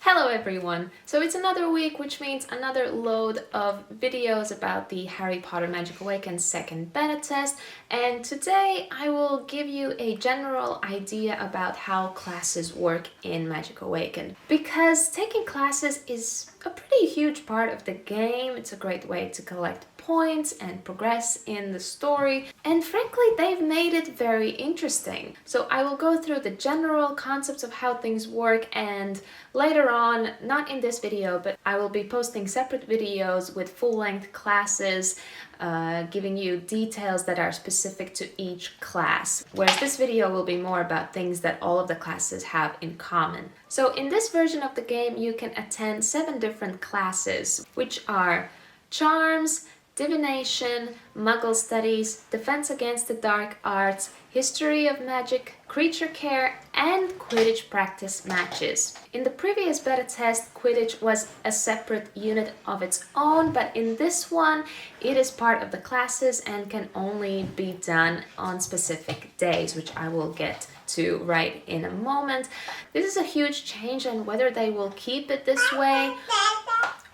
Hello everyone! So it's another week, which means another load of videos about the Harry Potter Magic Awakens second beta test, and today I will give you a general idea about how classes work in Magic Awakened. Because taking classes is a pretty huge part of the game. It's a great way to collect points and progress in the story, and frankly they've made it very interesting. So I will go through the general concepts of how things work, and later on, not in this video, but I will be posting separate videos with full-length classes, giving you details that are specific to each class, whereas this video will be more about things that all of the classes have in common. So in this version of the game you can attend 7 different classes, which are Charms, Divination, Muggle Studies, Defense Against the Dark Arts, History of Magic, Creature Care, and Quidditch practice matches. In the previous beta test, Quidditch was a separate unit of its own, but in this one, it is part of the classes and can only be done on specific days, which I will get to right in a moment. This is a huge change, and whether they will keep it this way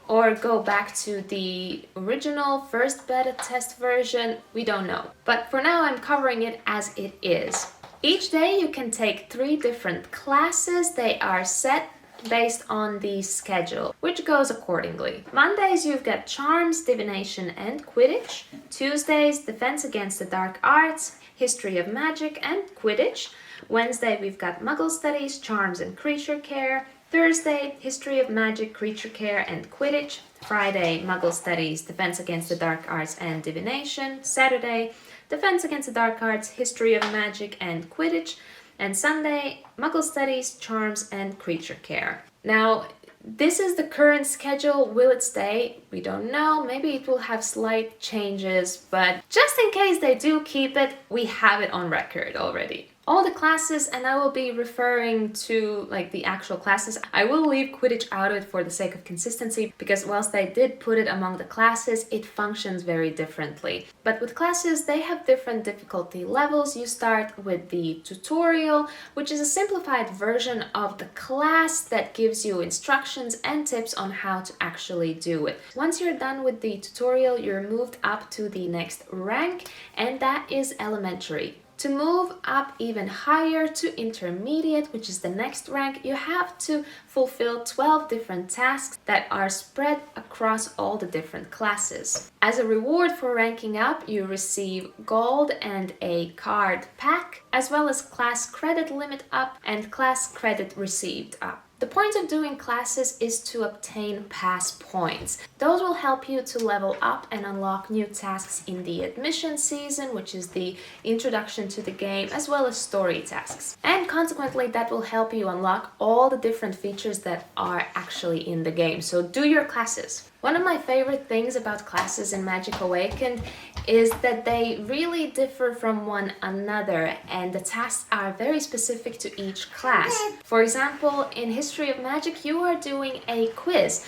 or go back to the original first beta test version, we don't know. But for now I'm covering it as it is. Each day you can take 3 different classes. They are set based on the schedule, which goes accordingly. Mondays you've got Charms, Divination, and Quidditch. Tuesdays, Defense Against the Dark Arts, History of Magic, and Quidditch. Wednesday we've got Muggle Studies, Charms, and Creature Care. Thursday, History of Magic, Creature Care, and Quidditch. Friday, Muggle Studies, Defense Against the Dark Arts, and Divination. Saturday, Defense Against the Dark Arts, History of Magic, and Quidditch. And Sunday, Muggle Studies, Charms, and Creature Care. Now, this is the current schedule. Will it stay? We don't know. Maybe it will have slight changes, but just in case they do keep it, we have it on record already. All the classes, and I will be referring to like the actual classes. I will leave Quidditch out of it for the sake of consistency, because whilst they did put it among the classes, it functions very differently. But with classes, they have different difficulty levels. You start with the tutorial, which is a simplified version of the class that gives you instructions and tips on how to actually do it. Once you're done with the tutorial, you're moved up to the next rank, and that is elementary. To move up even higher to intermediate, which is the next rank, you have to fulfill 12 different tasks that are spread across all the different classes. As a reward for ranking up, you receive gold and a card pack, as well as class credit limit up and class credit received up. The point of doing classes is to obtain pass points. Those will help you to level up and unlock new tasks in the admission season, which is the introduction to the game, as well as story tasks. And consequently, that will help you unlock all the different features that are actually in the game. So do your classes. One of my favorite things about classes in Magic Awakened is that they really differ from one another, and the tasks are very specific to each class. For example, in History of Magic you are doing a quiz,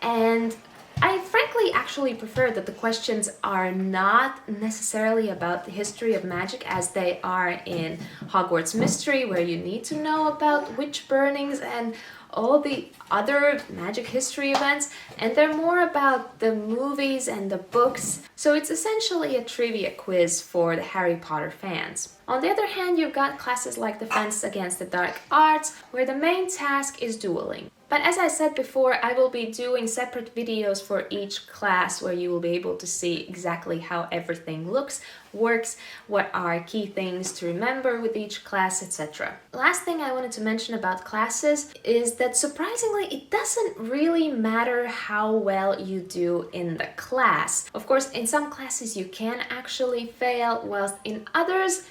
and I frankly actually prefer that the questions are not necessarily about the history of magic as they are in Hogwarts Mystery, where you need to know about witch burnings and all the other magic history events, and they're more about the movies and the books. So it's essentially a trivia quiz for the Harry Potter fans. On the other hand, you've got classes like Defense Against the Dark Arts, where the main task is dueling. But as I said before, I will be doing separate videos for each class where you will be able to see exactly how everything works, what are key things to remember with each class, etc. Last thing I wanted to mention about classes is that surprisingly, it doesn't really matter how well you do in the class. Of course, in some classes you can actually fail, whilst in others,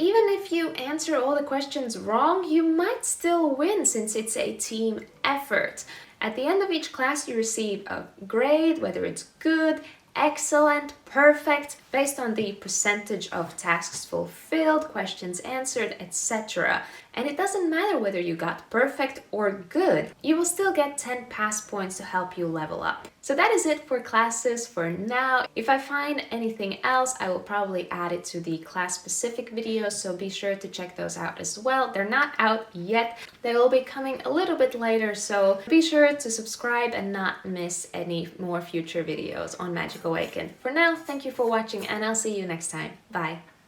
even if you answer all the questions wrong, you might still win since it's a team effort. At the end of each class, you receive a grade, whether it's good, excellent, perfect, based on the percentage of tasks fulfilled, questions answered, etc. And it doesn't matter whether you got perfect or good, you will still get 10 pass points to help you level up. So that is it for classes for now. If I find anything else, I will probably add it to the class-specific videos, so be sure to check those out as well. They're not out yet. They will be coming a little bit later, so be sure to subscribe and not miss any more future videos on Magic Awaken. For now, thank you for watching and I'll see you next time. Bye!